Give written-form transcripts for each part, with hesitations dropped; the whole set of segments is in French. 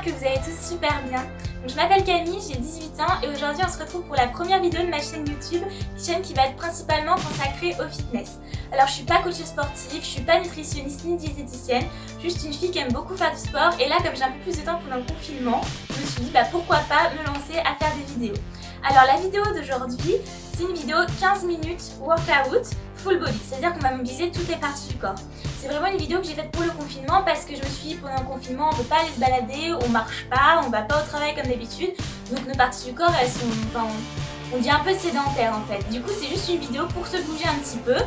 que vous allez tous super bien. Donc, je m'appelle Camille, j'ai 18 ans et aujourd'hui on se retrouve pour la première vidéo de ma chaîne YouTube, chaîne qui va être principalement consacrée au fitness. Alors je suis pas coach sportif, je suis pas nutritionniste ni diététicienne, juste une fille qui aime beaucoup faire du sport et là comme j'ai un peu plus de temps pendant le confinement, je me suis dit pourquoi pas me lancer à faire des vidéos. Alors la vidéo d'aujourd'hui, c'est une vidéo 15 minutes workout full body, c'est-à-dire qu'on va mobiliser toutes les parties du corps. C'est vraiment une vidéo que j'ai faite pour le confinement parce que je me suis dit pendant le confinement on ne peut pas aller se balader, on marche pas, on va pas au travail comme d'habitude, donc nos parties du corps elles sont, on dit un peu sédentaires en fait. Du coup c'est juste une vidéo pour se bouger un petit peu,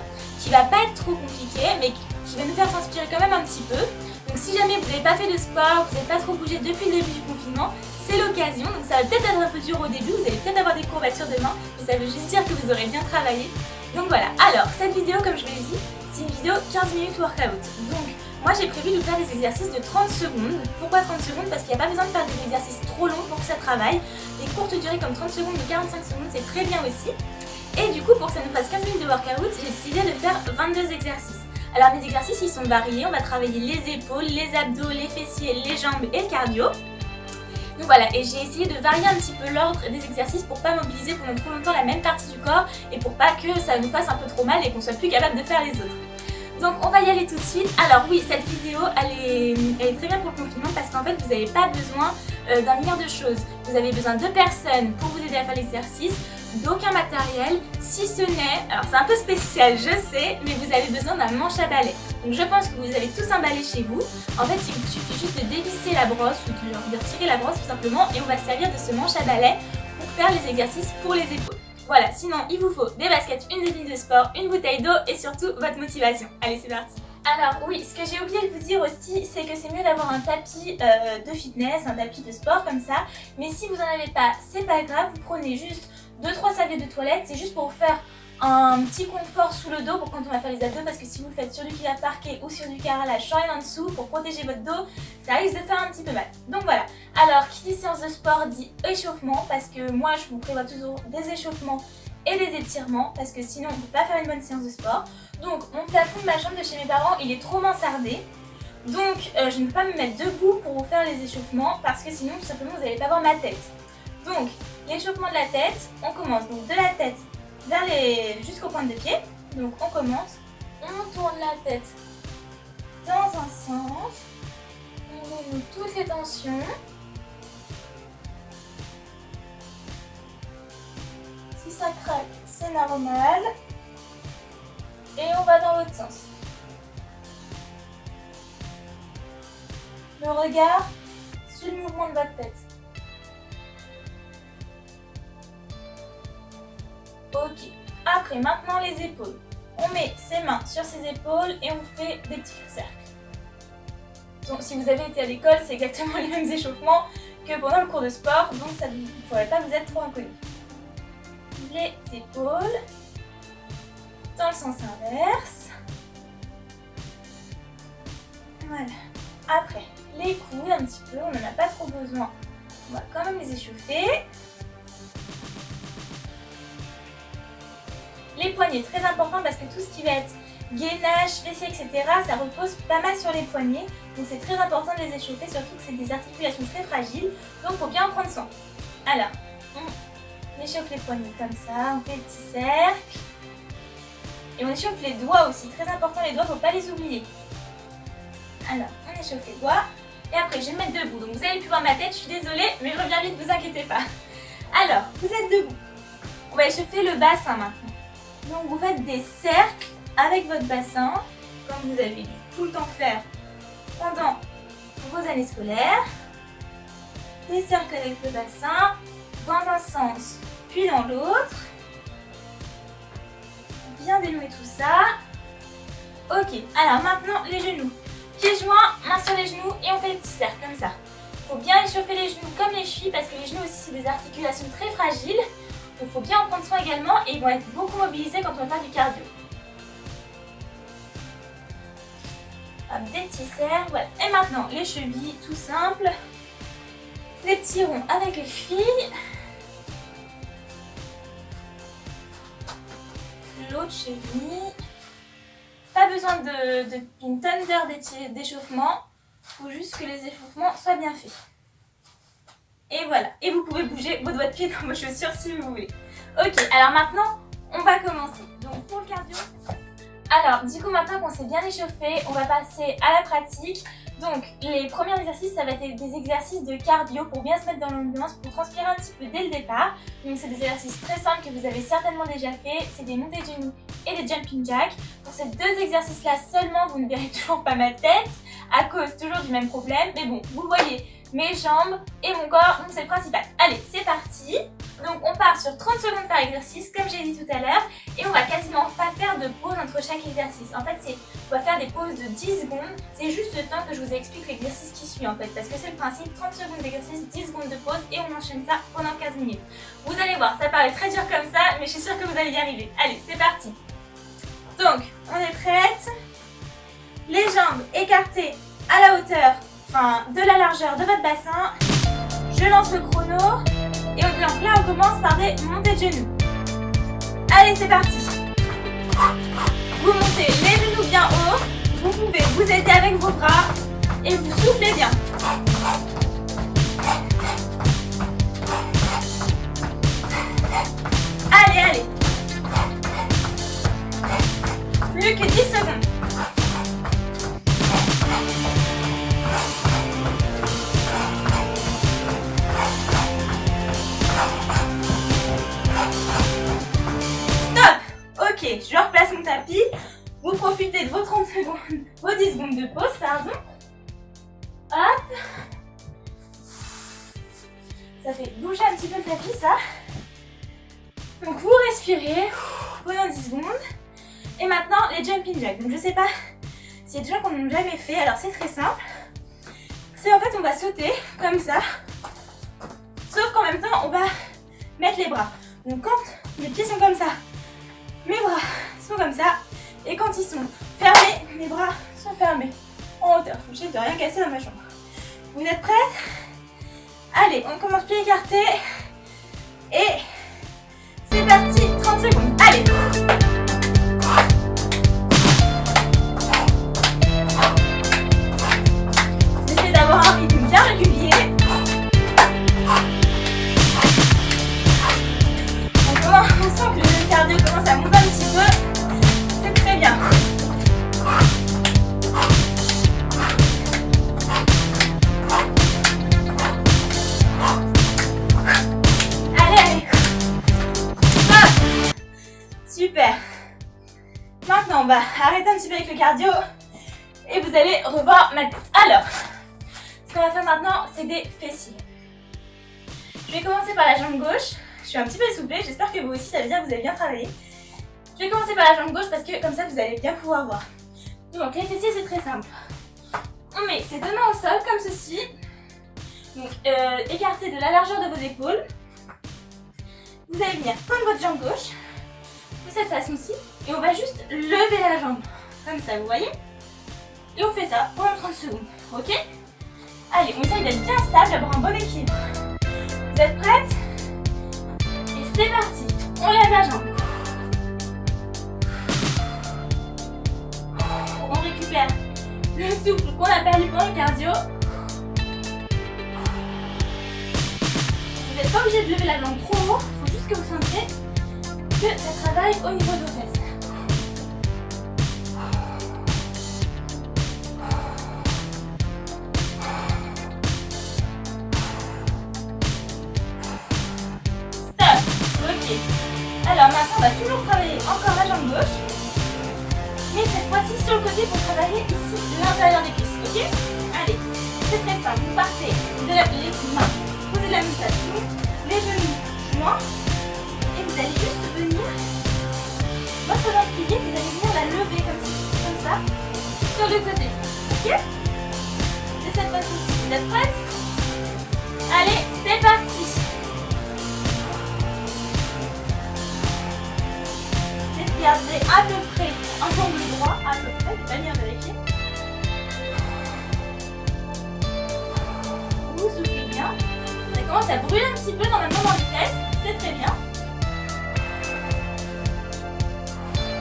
qui va pas être trop compliquée mais qui va nous faire transpirer quand même un petit peu. Donc si jamais vous n'avez pas fait de sport, vous n'avez pas trop bougé depuis le début du confinement, c'est l'occasion. Donc ça va peut-être être un peu dur au début, vous allez peut-être avoir des courbatures de mains, mais ça veut juste dire que vous aurez bien travaillé. Donc voilà, alors cette vidéo comme je vous l'ai dit, c'est une vidéo 15 minutes workout. Donc moi j'ai prévu de faire des exercices de 30 secondes. Pourquoi 30 secondes? Parce qu'il n'y a pas besoin de faire des exercices trop longs pour que ça travaille. Des courtes durées comme 30 secondes ou 45 secondes c'est très bien aussi. Et du coup pour que ça nous fasse 15 minutes de workout, j'ai décidé de faire 22 exercices. Alors mes exercices ils sont variés, on va travailler les épaules, les abdos, les fessiers, les jambes et le cardio. Donc voilà, et j'ai essayé de varier un petit peu l'ordre des exercices pour pas mobiliser pendant trop longtemps la même partie du corps et pour pas que ça nous fasse un peu trop mal et qu'on soit plus capable de faire les autres. Donc on va y aller tout de suite. Alors oui, cette vidéo elle est très bien pour le confinement parce qu'en fait vous n'avez pas besoin d'un milliard de choses. Vous avez besoin de personnes pour vous aider à faire l'exercice, d'aucun matériel, si ce n'est, alors c'est un peu spécial je sais, mais vous avez besoin d'un manche à balai. Donc je pense que vous avez tous un balai chez vous. En fait il suffit juste de dévisser la brosse ou de retirer la brosse tout simplement et on va se servir de ce manche à balai pour faire les exercices pour les épaules. Voilà, sinon il vous faut des baskets, une tenue de sport, une bouteille d'eau et surtout votre motivation. Allez c'est parti. Alors oui, ce que j'ai oublié de vous dire aussi, c'est que c'est mieux d'avoir un tapis de fitness, un tapis de sport comme ça. Mais si vous n'en avez pas, c'est pas grave, vous prenez juste 2-3 serviettes de toilette, c'est juste pour vous faire un petit confort sous le dos pour quand on va faire les abdos, parce que si vous le faites sur du cuir parquet ou sur du carrelage sans rien en dessous, pour protéger votre dos, ça risque de faire un petit peu mal. Donc voilà, alors qui dit séance de sport dit échauffement, parce que moi je vous prévois toujours des échauffements et des étirements, parce que sinon on ne peut pas faire une bonne séance de sport. Donc mon plafond de ma chambre de chez mes parents, il est trop mansardé. Donc je ne peux pas me mettre debout pour vous faire les échauffements, parce que sinon tout simplement vous n'allez pas voir ma tête. Donc l'échauffement de la tête, on commence donc de la tête vers jusqu'aux pointes de pied. Donc on commence, on tourne la tête dans un sens, on remonte toutes les tensions. Si ça craque, c'est normal. Et on va dans l'autre sens. Le regard sur le mouvement de votre tête. Ok. Après, maintenant les épaules. On met ses mains sur ses épaules et on fait des petits cercles. Donc, si vous avez été à l'école, c'est exactement les mêmes échauffements que pendant le cours de sport, donc ça ne pourrait pas vous être trop inconnu. Les épaules dans le sens inverse. Voilà. Après, les coudes un petit peu, on n'en a pas trop besoin. On va quand même les échauffer. Les poignets, très important parce que tout ce qui va être gainage, fessiers, etc., ça repose pas mal sur les poignets. Donc c'est très important de les échauffer, surtout que c'est des articulations très fragiles. Donc il faut bien en prendre soin. Alors, on échauffe les poignets comme ça, on fait le petit cercle. Et on échauffe les doigts aussi, très important les doigts, faut pas les oublier. Alors, on échauffe les doigts. Et après, je vais me mettre debout. Donc vous avez pu voir ma tête, je suis désolée, mais je reviens vite, ne vous inquiétez pas. Alors, vous êtes debout. On va échauffer le bassin maintenant. Donc vous faites des cercles avec votre bassin, comme vous avez dû tout le temps faire pendant vos années scolaires. Des cercles avec le bassin, dans un sens puis dans l'autre. Bien dénouer tout ça. Ok, alors maintenant les genoux. Pieds joints, mains sur les genoux et on fait des petits cercles comme ça. Il faut bien échauffer les genoux comme les chevilles parce que les genoux aussi c'est des articulations très fragiles. Il faut bien en prendre soin également et ils vont être beaucoup mobilisés quand on va faire du cardio. Hop, des petits cercles, voilà. Et maintenant, les chevilles, tout simple. Des petits ronds avec les chevilles. L'autre cheville. Pas besoin d'une tonne d'heures d'échauffement. Il faut juste que les échauffements soient bien faits. Et voilà. Et vous pouvez bouger vos doigts de pied dans vos chaussures si vous voulez. Ok, alors maintenant, on va commencer. Donc pour le cardio. Alors, du coup, maintenant qu'on s'est bien échauffé, on va passer à la pratique. Donc, les premiers exercices, ça va être des exercices de cardio pour bien se mettre dans l'ambiance, pour transpirer un petit peu dès le départ. Donc, c'est des exercices très simples que vous avez certainement déjà fait. C'est des montées de genoux et des jumping jacks. Pour ces deux exercices-là seulement, vous ne verrez toujours pas ma tête à cause toujours du même problème. Mais bon, vous voyez mes jambes et mon corps, donc c'est le principal. Allez, c'est parti. Donc, on part sur 30 secondes par exercice, comme j'ai dit tout à l'heure. Et on va quasiment pas faire de pause entre chaque exercice. En fait, on va faire des pauses de 10 secondes. C'est juste le temps que je vous explique l'exercice qui suit en fait. Parce que c'est le principe, 30 secondes d'exercice, 10 secondes de pause et on enchaîne ça pendant 15 minutes. Vous allez voir, ça paraît très dur comme ça, mais je suis sûre que vous allez y arriver. Allez, c'est parti. Donc, on est prête. Les jambes écartées à la hauteur, enfin de la largeur de votre bassin. Je lance le chrono. Et donc là, on commence par des montées de genoux. Allez, c'est parti. Vous montez les genoux bien haut. Vous pouvez vous aider avec vos bras et vous soufflez bien. Allez, allez. Plus que 10 secondes. Ok, je replace mon tapis. Vous profitez de vos 30 secondes, vos 10 secondes de pause, pardon. Hop. Ça fait bouger un petit peu le tapis, ça. Donc vous respirez pendant 10 secondes. Et maintenant, les jumping jacks. Donc je sais pas s'il y a des gens qui n'en ont jamais fait, alors c'est très simple. C'est en fait, on va sauter comme ça. Sauf qu'en même temps, on va mettre les bras. Donc quand les pieds sont comme ça, mes bras sont comme ça, et quand ils sont fermés, mes bras sont fermés en hauteur. Faut que j'essaie de rien casser dans ma chambre. Vous êtes prêts? Allez, on commence pieds écartés. Et c'est parti, 30 secondes. Allez! J'essaie d'avoir un rythme bien régulier. On sent que le cardio commence à monter un petit peu. C'est très bien. Allez, allez. Hop. Super. Maintenant, on va arrêter un petit peu avec le cardio. Et vous allez revoir ma tête. Alors, ce qu'on va faire maintenant, c'est des fessiers. Je vais commencer par la jambe gauche. Je suis un petit peu essoufflée, j'espère que vous aussi, ça veut dire que vous avez bien travaillé. Je vais commencer par la jambe gauche parce que comme ça, vous allez bien pouvoir voir. Donc les fessiers, c'est très simple. On met ses deux mains au sol comme ceci. Donc écartez de la largeur de vos épaules. Vous allez venir prendre votre jambe gauche de cette façon-ci. Et on va juste lever la jambe. Comme ça, vous voyez? Et on fait ça pendant 30 secondes. Ok? Allez, on essaye d'être bien stable, d'avoir un bon équilibre. Vous êtes prêtes? C'est parti, on lève la jambe. On récupère le souffle qu'on a perdu pendant le cardio. Vous n'êtes pas obligé de lever la jambe trop haut, il faut juste que vous sentiez que ça travaille au niveau de vos fesses. Alors maintenant, on va toujours travailler encore la jambe gauche. Mais cette fois-ci sur le côté pour travailler ici l'intérieur des cuisses, ok? Allez, c'est très simple. Vous partez de les mains, posez la même façon, les genoux joints. Et vous allez juste venir, votre jambe pliée, vous allez venir la lever comme ça, sur le côté, ok? De cette façon-ci, vous êtes prêtes? Allez, c'est parti! Gardez à peu près un angle droit, à peu près, je vais pas bien vérifier. Vous soufflez bien. Ça commence à brûler un petit peu normalement dans les fesses, c'est très bien.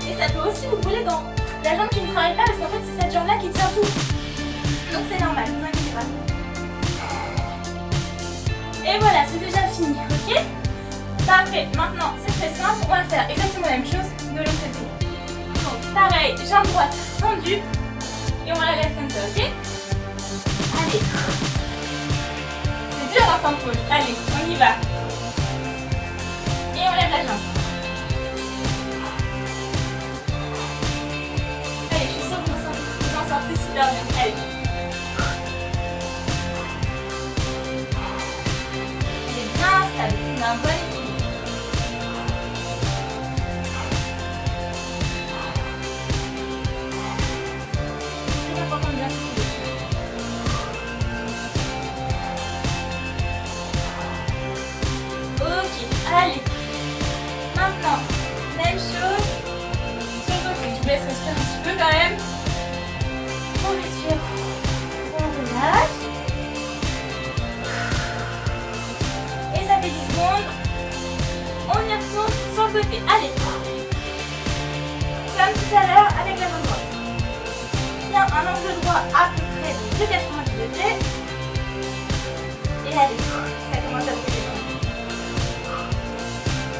Et ça peut aussi vous brûler dans la jambe qui ne travaille pas parce qu'en fait c'est cette jambe là qui tient tout. Donc c'est normal, ne vous inquiétez pas. Et voilà, c'est déjà fini, ok? Parfait, maintenant c'est très simple, on va faire exactement la même chose de l'autre côté. Donc pareil, jambe droite tendue et on la lève comme ça, ok? Allez. C'est dur sans pause, allez, on y va. Et on lève la jambe. Allez, je suis sûre que vous en sortez super bien, allez. C'est bien instable, on a un bon équilibre. Allez, maintenant, même chose sur le côté. Je vous laisse respirer un petit peu quand même. On respire, on relâche. Et ça fait 10 secondes. On y retourne sur le côté. Allez, comme tout à l'heure avec la main droite. Bien, un angle droit à peu près de 90 degrés. Et allez, ça commence à bouger.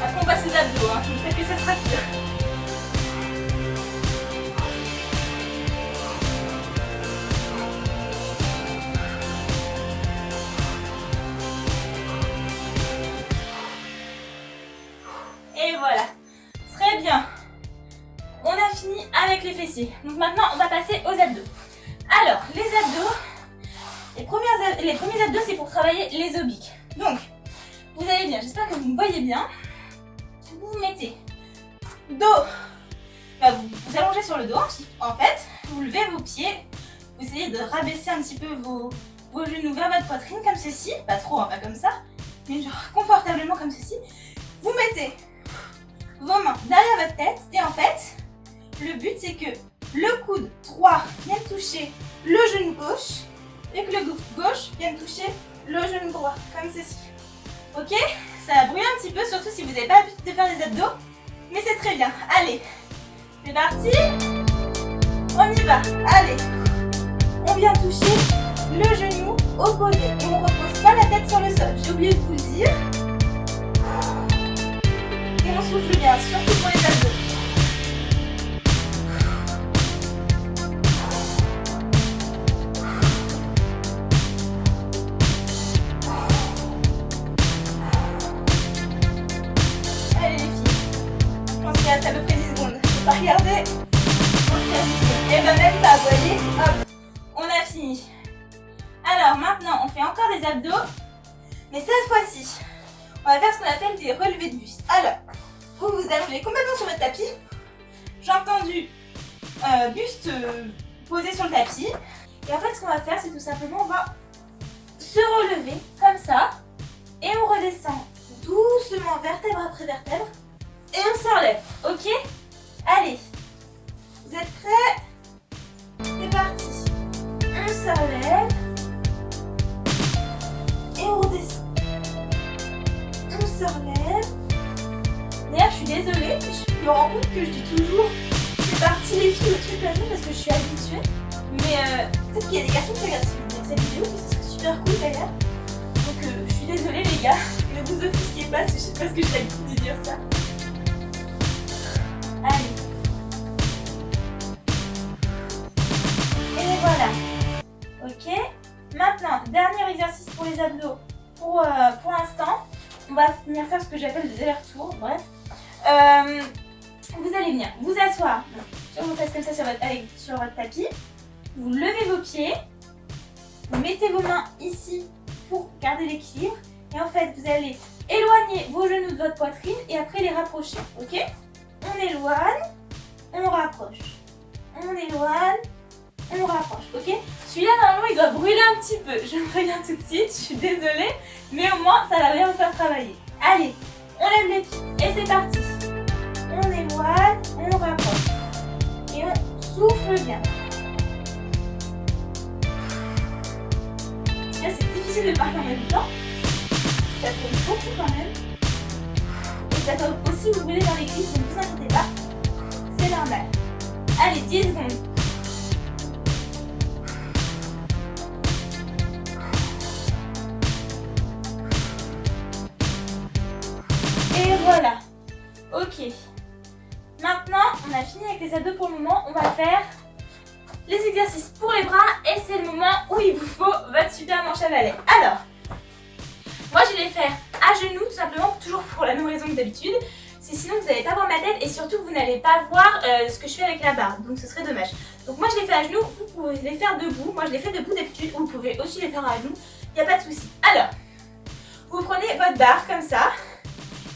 Après on passe aux abdos, hein. Peut-être que ça sera pire. Et voilà. Très bien. On a fini avec les fessiers. Donc maintenant on va passer aux abdos. Alors les abdos, les premiers abdos c'est pour travailler les obliques. Donc vous allez bien, j'espère que vous me voyez bien. Vous vous mettez dos, vous allongez sur le dos en fait, vous levez vos pieds, vous essayez de rabaisser un petit peu vos genoux vers votre poitrine comme ceci, pas trop, hein, pas comme ça, mais genre confortablement comme ceci. Vous mettez vos mains derrière votre tête et en fait, le but c'est que le coude droit vienne toucher le genou gauche et que le gauche vienne toucher le genou droit, comme ceci. Ok? Ça va brûler un petit peu, surtout si vous n'avez pas l'habitude de faire des abdos. Mais c'est très bien. Allez, c'est parti. On y va. Allez. On vient toucher le genou opposé. Et on ne repose pas la tête sur le sol. J'ai oublié de vous le dire. Et on souffle bien, surtout pour les abdos. À peu près 10 secondes. Je vais pas regarder. Et ben même pas, vous voyez. Hop, on a fini. Alors maintenant, on fait encore des abdos. Mais cette fois-ci, on va faire ce qu'on appelle des relevés de buste. Alors, vous vous allongez complètement sur votre tapis. Jambes tendues, buste posé sur le tapis. Et en fait, ce qu'on va faire, c'est tout simplement, on va se relever comme ça. Et on redescend doucement, vertèbre après vertèbre. Et on se relève, ok? Allez, vous êtes prêts? C'est parti. On se relève. Et on redescend. On se relève. D'ailleurs, je suis désolée, je me rends compte que je dis toujours c'est parti les filles au truc la journée parce que je suis habituée. Mais peut-être qu'il y a des garçons qui regardent cette vidéo, mais ce serait super cool d'ailleurs. Donc je suis désolée les gars, ne vous offusquez pas si je sais pas ce que j'ai l'habitude de dire ça. Allez. Et voilà. Ok. Maintenant, dernier exercice pour les abdos. Pour l'instant, on va venir faire ce que j'appelle des allers-retours. Bref. Vous allez venir vous asseoir sur vos fesses comme ça sur votre tapis. Vous levez vos pieds. Vous mettez vos mains ici pour garder l'équilibre. Et en fait, vous allez éloigner vos genoux de votre poitrine et après les rapprocher. Ok? On éloigne, on rapproche. On éloigne, on rapproche, ok? Celui-là, normalement, il doit brûler un petit peu. Je me préviens tout de suite, je suis désolée. Mais au moins, ça va bien vous faire travailler. Allez, on lève les pieds et c'est parti. On éloigne, on rapproche. Et on souffle bien. Là, c'est difficile de parler en même temps. Ça fait beaucoup quand même. Ça peut aussi vous brûler dans les cuisses, donc ne vous inquiétez pas, c'est normal. Allez, 10 secondes. Ok. Maintenant, on a fini avec les abdos pour le moment. On va faire les exercices pour les bras et c'est le moment où il vous faut votre super manche à balai. Alors, moi je vais les faire à genoux tout simplement, toujours pour la même raison que d'habitude. C'est sinon vous n'allez pas voir ma tête et surtout vous n'allez pas voir ce que je fais avec la barre, donc ce serait dommage. Donc moi je les fais à genoux, vous pouvez les faire debout. Moi je les fais debout d'habitude, vous pouvez aussi les faire à genoux, il n'y a pas de souci. Alors, vous prenez votre barre comme ça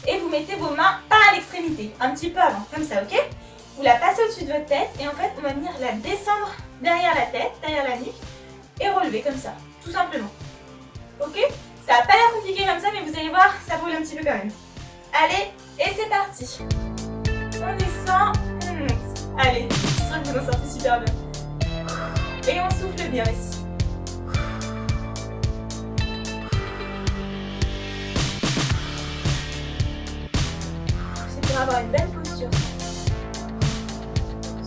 et vous mettez vos mains pas à l'extrémité, un petit peu avant, comme ça, ok? Vous la passez au-dessus de votre tête et en fait on va venir la descendre derrière la tête, derrière la nuque et relever comme ça, tout simplement. Ok? Ça n'a pas l'air compliqué comme ça mais vous allez voir, ça brûle un petit peu quand même. Allez, et c'est parti. On descend, on monte. Allez, je suis sûre que vous en sortez super bien. Et on souffle bien ici. C'est pour avoir une belle posture.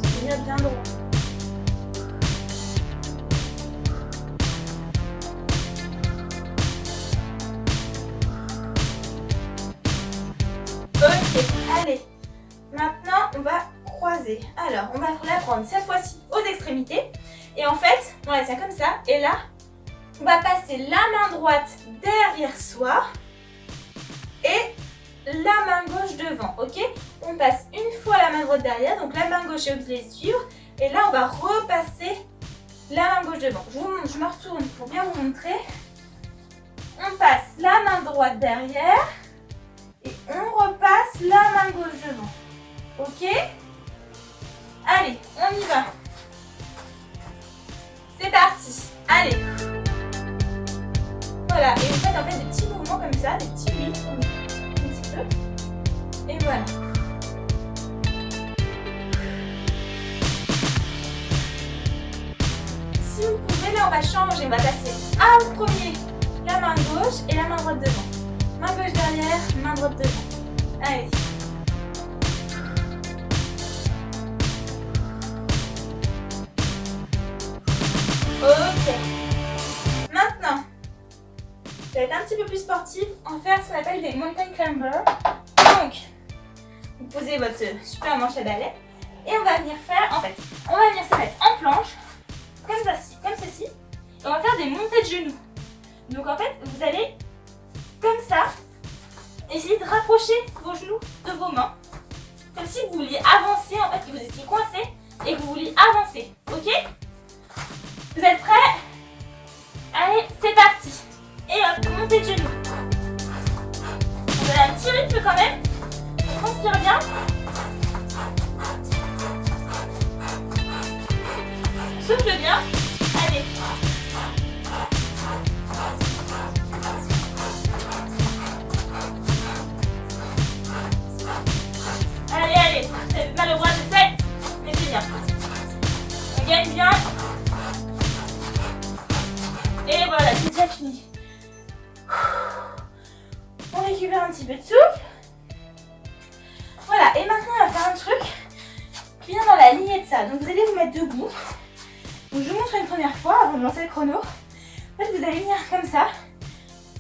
C'est bien droit. Ok, allez. Maintenant, on va croiser. Alors, on va la prendre cette fois-ci aux extrémités. Et en fait, on la tient comme ça. Et là, on va passer la main droite derrière soi. Et la main gauche devant, ok? On passe une fois la main droite derrière, donc la main gauche est obligée de suivre. Et là, on va repasser la main gauche devant. Je me retourne pour bien vous montrer. On passe la main droite derrière. Et on repasse la main gauche devant. Ok? Allez, on y va. C'est parti. Allez. Voilà, et vous faites en fait des petits mouvements comme ça, des petits lifts, un petit peu. Et voilà. Si vous pouvez, là on va changer, on va passer en premier la main gauche et la main droite devant. Main gauche derrière, main droite devant. Allez. Ok. Maintenant, ça va être un petit peu plus sportif. On va faire ce qu'on appelle des mountain climbers. Donc, vous posez votre super manche à balai et on va venir faire, en fait, on va venir se mettre en planche, comme ceci, et on va faire des montées de genoux. Donc en fait, vous allez comme ça, essayez de rapprocher vos genoux de vos mains, comme si vous vouliez avancer, en fait, que vous étiez coincé et que vous vouliez avancer, ok? Vous êtes prêts? Allez, c'est parti. Et hop, montez de genoux. Vous avez un petit rythme quand même, on transpire bien. On souffle bien, allez. Allez, allez, vous avez mal au bras, je sais, mais c'est bien. On gagne bien. Et voilà, c'est déjà fini. On récupère un petit peu de souffle. Voilà, et maintenant on va faire un truc qui vient dans la lignée de ça. Donc vous allez vous mettre debout. Donc je vous montre une première fois avant de lancer le chrono. En fait, vous allez venir comme ça.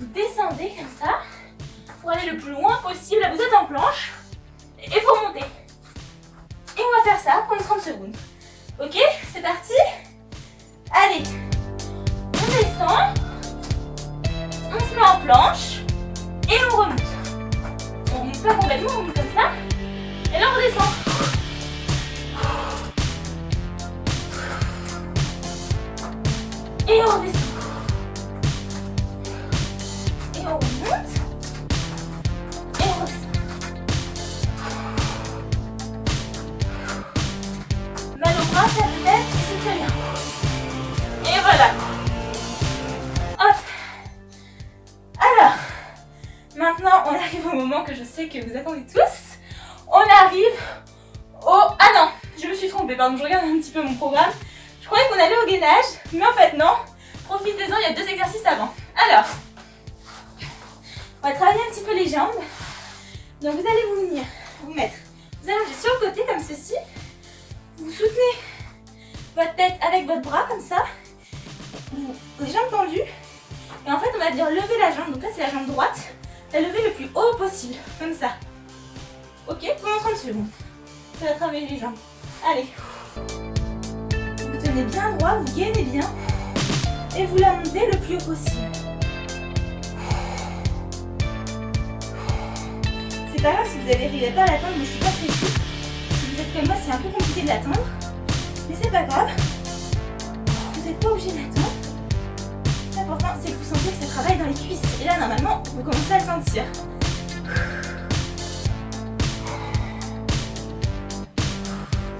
Vous descendez comme ça pour aller le plus loin possible. Là, vous êtes en planche. Et vous remontez. Et on va faire ça pendant 30 secondes. Ok, c'est parti. Allez, on descend. On se met en planche. Et on remonte. On remonte pas complètement, on remonte comme ça. Et là, on redescend. Et on redescend. Et on remonte. Et on redescend. Mal au bras, ça peut être, et c'est très bien. Et voilà. Hop. Alors, maintenant, on arrive au moment que je sais que vous attendez tous. On arrive au... Ah non, je me suis trompée, pardon, je regarde un petit peu mon programme. Je croyais qu'on allait au gainage, mais en fait non. Profitez-en, il y a 2 exercices avant. Alors, on va travailler un petit peu les jambes. Donc vous allez vous venir, vous mettre, vous allongez sur le côté comme ceci. Vous soutenez votre tête avec votre bras comme ça. Les jambes tendues. Et en fait, on va dire lever la jambe. Donc là, c'est la jambe droite. La lever le plus haut possible, comme ça. Ok, pendant 30 secondes. Ça va travailler les jambes. Allez. Vous tenez bien droit, vous gainez bien. Et vous la montez le plus haut possible. C'est pas grave si vous n'arrivez pas à l'atteindre, mais je suis pas précise. Si vous êtes comme moi, c'est un peu compliqué de l'atteindre. Mais c'est pas grave. Vous n'êtes pas obligé d'attendre. L'important, c'est que vous sentiez que ça travaille dans les cuisses. Et là, normalement, vous commencez à le sentir.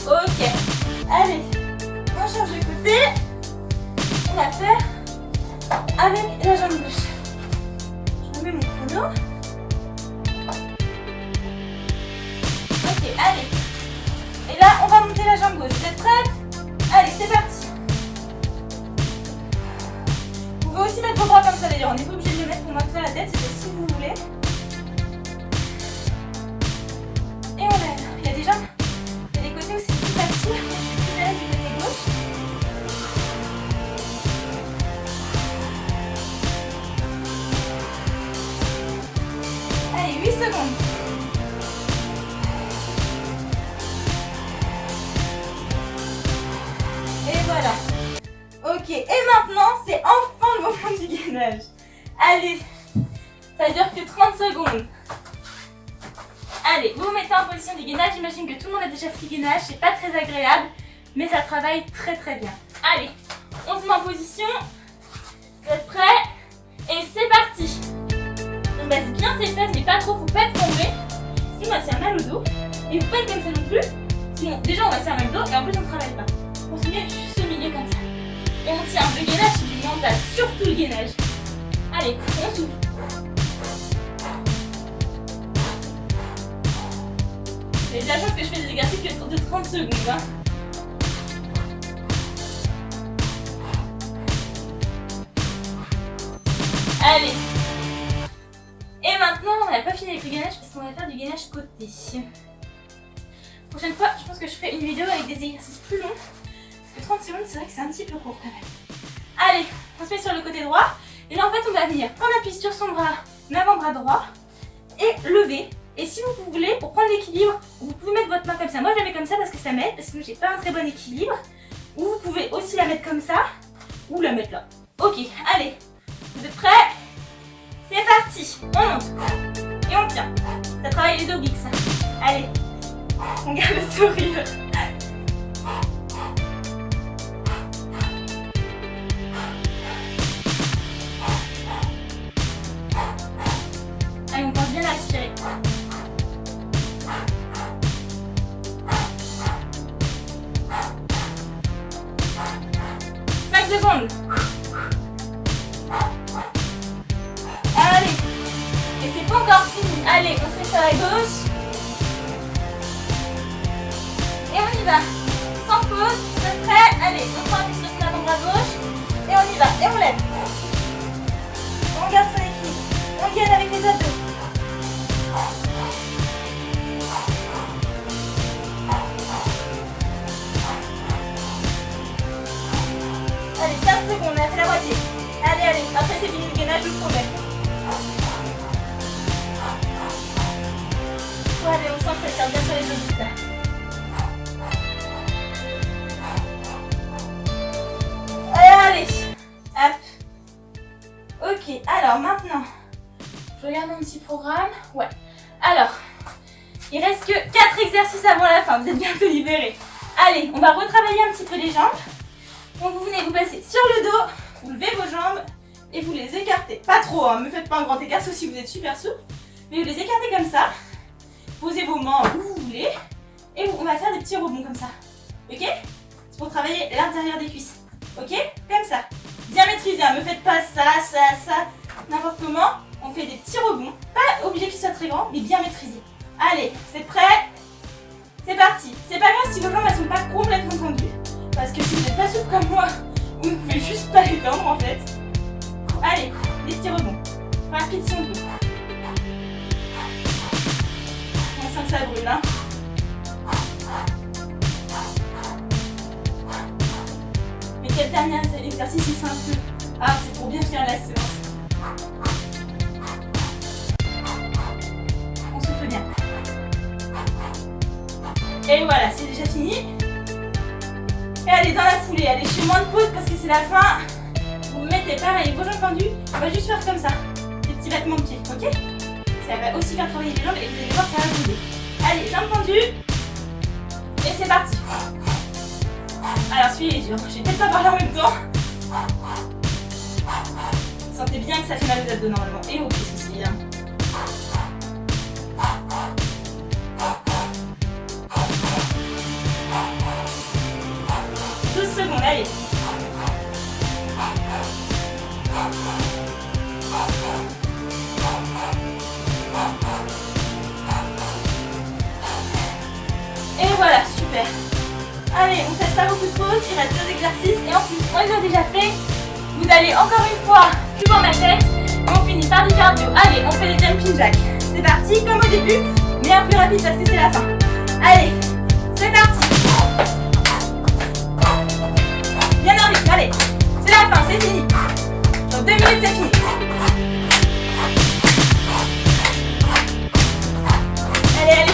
Ok. Allez, on change de côté. On va faire avec la jambe gauche. Je remets mon chrono. Ok, allez. Et là, on va monter la jambe gauche. Vous êtes prêtes? Allez, c'est parti. Vous pouvez aussi mettre vos bras comme ça d'ailleurs. On n'est pas obligé de le mettre pour maintenir la tête, c'est si vous voulez. Et on lève. Il y a des jambes, il y a des côtés où c'est plus facile. Je lève du côté gauche. Allez, 8 secondes. Et voilà. Ok, et maintenant, c'est enfin le moment du gainage. Allez, ça dure que 30 secondes. Allez, vous vous mettez en position du gainage. J'imagine que tout le monde a déjà fait du gainage. C'est pas très agréable, mais ça travaille très très bien. Allez, on se met en position. Vous êtes prêts? Et c'est parti. On baisse bien ses fesses, mais pas trop, faut pas tomber. Sinon, on va se faire mal au dos. Et vous pouvez pas être comme ça non plus. Sinon, déjà, on va se faire mal au dos et en plus, on ne travaille pas. On se met juste au milieu comme ça. Et on tient. Le gainage, c'est du mental, surtout le gainage. Allez, on souffle. J'ai de la chance que je fais des exercices que de 30 secondes. Hein. Allez. Et maintenant, on n'a pas fini avec le gainage parce qu'on va faire du gainage côté. Prochaine fois, je pense que je ferai une vidéo avec des exercices plus longs. Parce que 30 secondes, c'est vrai que c'est un petit peu court quand même. Allez, on se met sur le côté droit. Et là, en fait, on va venir prendre appui sur son bras, l'avant-bras droit, et lever. Et si vous voulez, pour prendre l'équilibre, vous pouvez mettre votre main comme ça. Moi, je la mets comme ça parce que ça m'aide, parce que j'ai pas un très bon équilibre. Ou vous pouvez aussi la mettre comme ça, ou la mettre là. Ok, allez, vous êtes prêts? C'est parti, on monte. Et on tient. Ça travaille les obliques, ça. Allez, on garde le sourire. Allez, on pense bien à respirer. 5 secondes. Allez. Et c'est pas encore fini. Allez, on se met sur la gauche. Et on y va. Sans pause. Vous êtes prêts? Allez, on prend appui sur son avant-bras gauche. Et on y va. Et on lève. On garde son équilibre. On gagne avec les abdos. Allez, 15 secondes, on a fait la moitié. Allez, allez, après c'est fini le gainage, je vous promets. Allez, on sent que ça tire bien sur les obliques là. Allez, hop. Ok, alors maintenant, je regarde mon petit programme. Ouais. Alors, il reste que 4 exercices avant la fin, vous êtes bientôt libérés. Allez, on va retravailler un petit peu les jambes. Donc vous venez vous placer sur le dos, vous levez vos jambes et vous les écartez. Pas trop, hein, ne faites pas un grand écart, sauf si vous êtes super souple. Mais vous les écartez comme ça. Posez vos mains où vous voulez. Et on va faire des petits rebonds comme ça. Ok? C'est pour travailler l'intérieur des cuisses. Ok? Comme ça. Bien maîtrisé, hein, ne faites pas ça, ça, ça, n'importe comment. On fait des petits rebonds. Pas obligé qu'ils soient très grands, mais bien maîtrisés. Allez, c'est prêt? C'est parti. C'est pas grave si vos jambes ne sont pas complètement tendues. Parce que si vous n'êtes pas souple comme moi, vous ne pouvez juste pas les tendre en fait. Allez, des petits rebonds. Rapide si on peut. On sent que ça brûle, hein. Mais quel dernier exercice il fait un peu. Ah, c'est pour bien faire la séance. On souffle bien. Et voilà, c'est déjà fini. Et allez, dans la foulée, allez, je fais moins de pause parce que c'est la fin. Vous mettez pareil, vos jambes tendues. On va juste faire comme ça, des petits battements de pieds, ok? Ça va aussi faire travailler les jambes et vous allez voir, ça va bouger. Allez, jambes tendues. Et c'est parti. Alors, suivez les yeux. Je vais peut-être pas parler en même temps. Vous sentez bien que ça fait mal aux abdos normalement. Et aux pieds aussi. 12 secondes, allez. Et voilà, super. Allez, on ne fait pas beaucoup de pauses, il reste 2 exercices et en plus, on les a déjà fait. Vous allez encore une fois plus dans ma tête et on finit par du cardio. Allez, on fait les jumping jacks. C'est parti, comme au début, mais un peu rapide parce que c'est la fin. Allez, c'est parti. Bien en rythme, allez. C'est la fin, c'est fini. Dans 2 minutes, c'est fini. Allez, allez.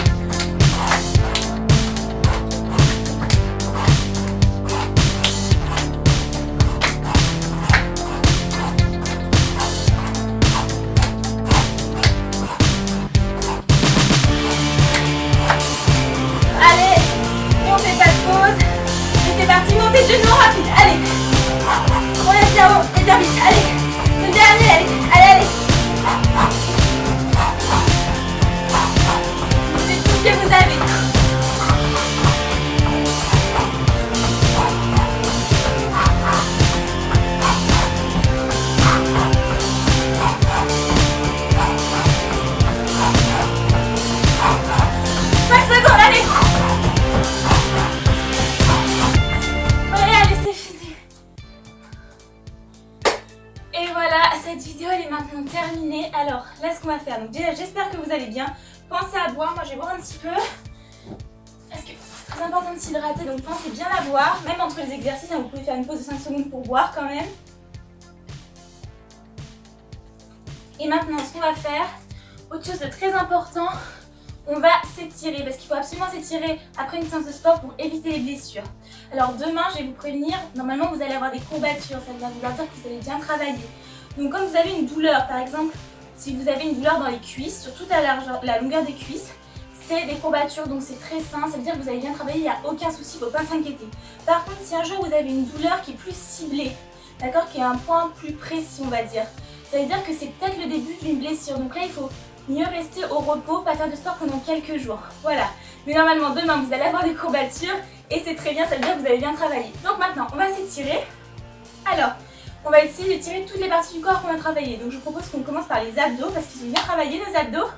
Genoux rapide, allez. On laisse là-haut et bien vite, allez. C'est le dernier, allez, allez, allez. C'est tout ce que vous avez. Cette vidéo elle est maintenant terminée. Alors là ce qu'on va faire, donc déjà j'espère que vous allez bien. Pensez à boire, moi je vais boire un petit peu. Parce que c'est très important de s'hydrater, donc pensez bien à boire. Même entre les exercices, hein, vous pouvez faire une pause de 5 secondes pour boire quand même. Et maintenant ce qu'on va faire, autre chose de très important, on va s'étirer parce qu'il faut absolument s'étirer après une séance de sport pour éviter les blessures. Alors demain je vais vous prévenir, normalement vous allez avoir des courbatures, ça va vouloir dire que vous allez bien travailler. Donc quand vous avez une douleur, par exemple, si vous avez une douleur dans les cuisses, sur toute la longueur des cuisses, c'est des courbatures, donc c'est très sain, ça veut dire que vous avez bien travaillé, il n'y a aucun souci, il ne faut pas s'inquiéter. Par contre, si un jour vous avez une douleur qui est plus ciblée, d'accord, qui est un point plus précis, on va dire, ça veut dire que c'est peut-être le début d'une blessure. Donc là, il faut mieux rester au repos, pas faire de sport pendant quelques jours. Voilà. Mais normalement, demain, vous allez avoir des courbatures et c'est très bien, ça veut dire que vous avez bien travaillé. Donc maintenant, on va s'étirer. Alors, on va essayer d'étirer toutes les parties du corps qu'on a travaillé. Donc je vous propose qu'on commence par les abdos parce qu'ils sont bien travaillés nos abdos.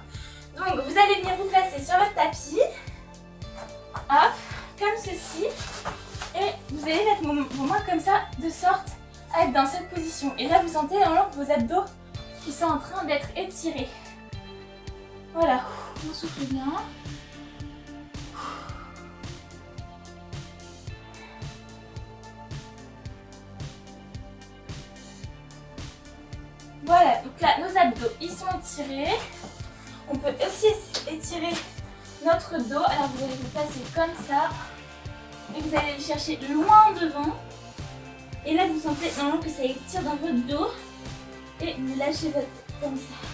Donc vous allez venir vous placer sur votre tapis. Hop, comme ceci. Et vous allez mettre vos mains comme ça de sorte à être dans cette position. Et là vous sentez vraiment vos abdos qui sont en train d'être étirés. Voilà, on souffle bien. Voilà, donc là, nos abdos, ils sont étirés. On peut aussi étirer notre dos. Alors, vous allez vous placer comme ça. Et vous allez aller chercher loin devant. Et là, vous sentez normalement que ça étire dans votre dos. Et vous lâchez votre tête comme ça.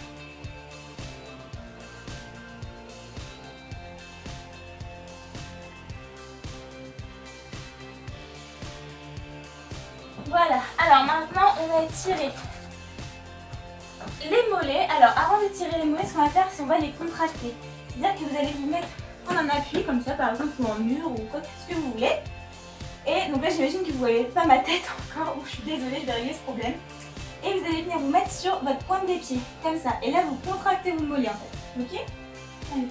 Voilà, alors maintenant, on va étirer les mollets. Alors avant d'étirer les mollets, ce qu'on va faire, c'est qu'on va les contracter. C'est-à-dire que vous allez vous mettre en un appui comme ça, par exemple, ou en mur ou quoi, ce que vous voulez. Et donc là, j'imagine que vous ne voyez pas ma tête encore. Je suis désolée, je vais régler ce problème. Et vous allez venir vous mettre sur votre pointe des pieds, comme ça. Et là, vous contractez vos mollets en fait. Ok? Allez.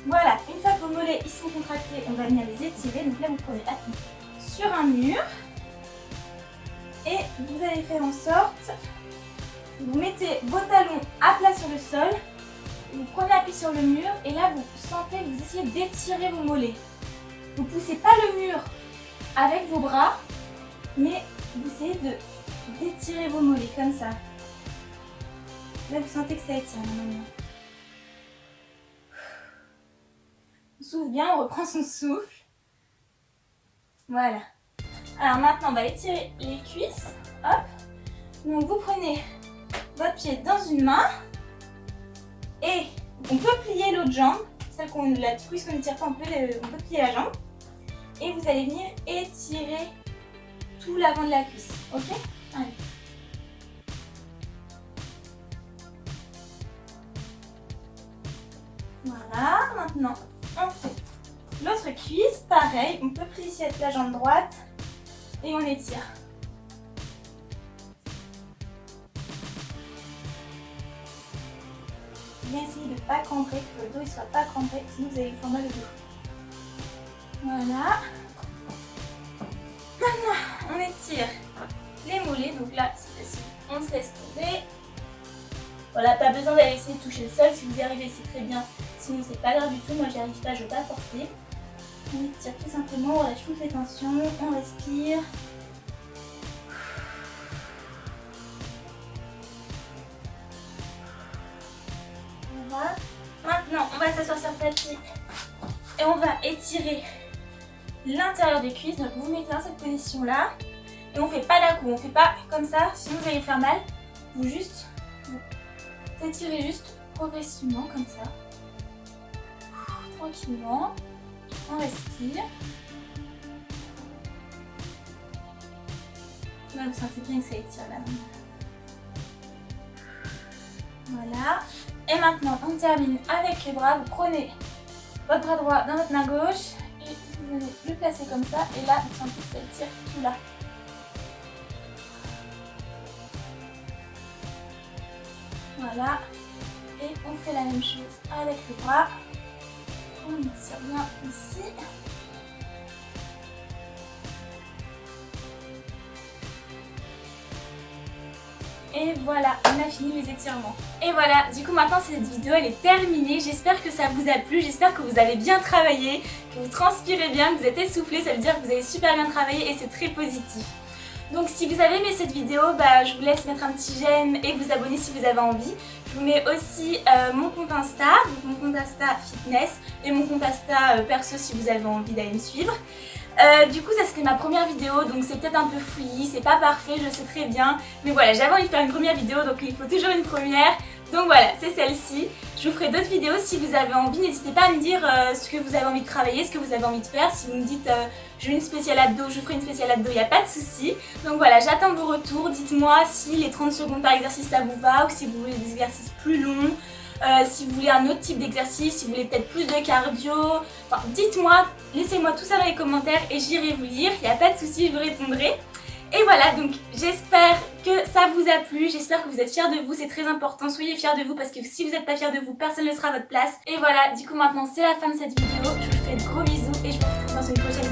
Voilà, une fois que vos mollets ils sont contractés, on va venir les étirer. Donc là, vous prenez appui sur un mur et vous allez faire en sorte, vous mettez vos talons à plat sur le sol, vous prenez appui sur le mur et là, vous sentez, vous essayez d'étirer vos mollets. Vous ne poussez pas le mur avec vos bras, mais vous essayez de d'étirer vos mollets comme ça. Là, vous sentez que ça étire maintenant. On souffle bien, on reprend son souffle. Voilà. Alors maintenant, on va étirer les cuisses. Hop. Donc vous prenez votre pied dans une main et on peut plier l'autre jambe. La cuisse qu'on n'étire pas, on peut plier la jambe. Et vous allez venir étirer tout l'avant de la cuisse. Ok? Allez. Voilà. Maintenant, on fait l'autre cuisse. Pareil, on peut plier ici avec la jambe droite et on étire. Bien essayer de ne pas cramper, que le dos ne soit pas crampé, sinon vous allez vous faire mal au dos. Voilà. Maintenant, on étire les mollets. Donc là, c'est facile. On se laisse tomber. Voilà, pas besoin d'aller essayer de toucher le sol. Si vous y arrivez, c'est très bien. Sinon, c'est pas grave du tout. Moi, j'y arrive pas, je ne vais pas forcer. On étire tout simplement, on relâche toutes les tensions, on respire. Voilà. Maintenant, on va s'asseoir sur le tapis et on va étirer l'intérieur des cuisses. Donc, vous mettez dans cette position-là et on fait pas d'un coup, on fait pas comme ça, sinon vous allez vous faire mal. Vous étirez juste progressivement comme ça, tranquillement. On respire. Là, vous sentez bien que ça étire là. Voilà. Et maintenant, on termine avec les bras. Vous prenez votre bras droit dans votre main gauche et vous venez le placer comme ça. Et là, vous sentez que ça étire tout là. Voilà. Et on fait la même chose avec le bras. On étire bien ici. Et voilà, on a fini les étirements. Et voilà, du coup maintenant cette vidéo elle est terminée. J'espère que ça vous a plu, j'espère que vous avez bien travaillé, que vous transpirez bien, que vous êtes essoufflé. Ça veut dire que vous avez super bien travaillé et c'est très positif. Donc si vous avez aimé cette vidéo, je vous laisse mettre un petit j'aime et vous abonner si vous avez envie. Je vous mets aussi mon compte Insta, donc mon compte Insta fitness et mon compte Insta perso si vous avez envie d'aller me suivre. Du coup ça c'était ma première vidéo, donc c'est peut-être un peu fouillis, c'est pas parfait, je le sais très bien. Mais voilà, j'avais envie de faire une première vidéo, donc il faut toujours une première. Donc voilà, c'est celle-ci. Je vous ferai d'autres vidéos si vous avez envie. N'hésitez pas à me dire ce que vous avez envie de travailler, ce que vous avez envie de faire. Si vous me dites je veux une spéciale abdos, je ferai une spéciale abdos, il n'y a pas de souci. Donc voilà, j'attends vos retours. Dites-moi si les 30 secondes par exercice ça vous va ou si vous voulez des exercices plus longs. Si vous voulez un autre type d'exercice, si vous voulez peut-être plus de cardio. Enfin, dites-moi, laissez-moi tout ça dans les commentaires et j'irai vous lire. Il n'y a pas de souci, je vous répondrai. Et voilà, donc j'espère que ça vous a plu, j'espère que vous êtes fiers de vous, c'est très important, soyez fiers de vous parce que si vous n'êtes pas fiers de vous, personne ne sera à votre place. Et voilà, du coup maintenant c'est la fin de cette vidéo, je vous fais de gros bisous et je vous retrouve dans une prochaine vidéo.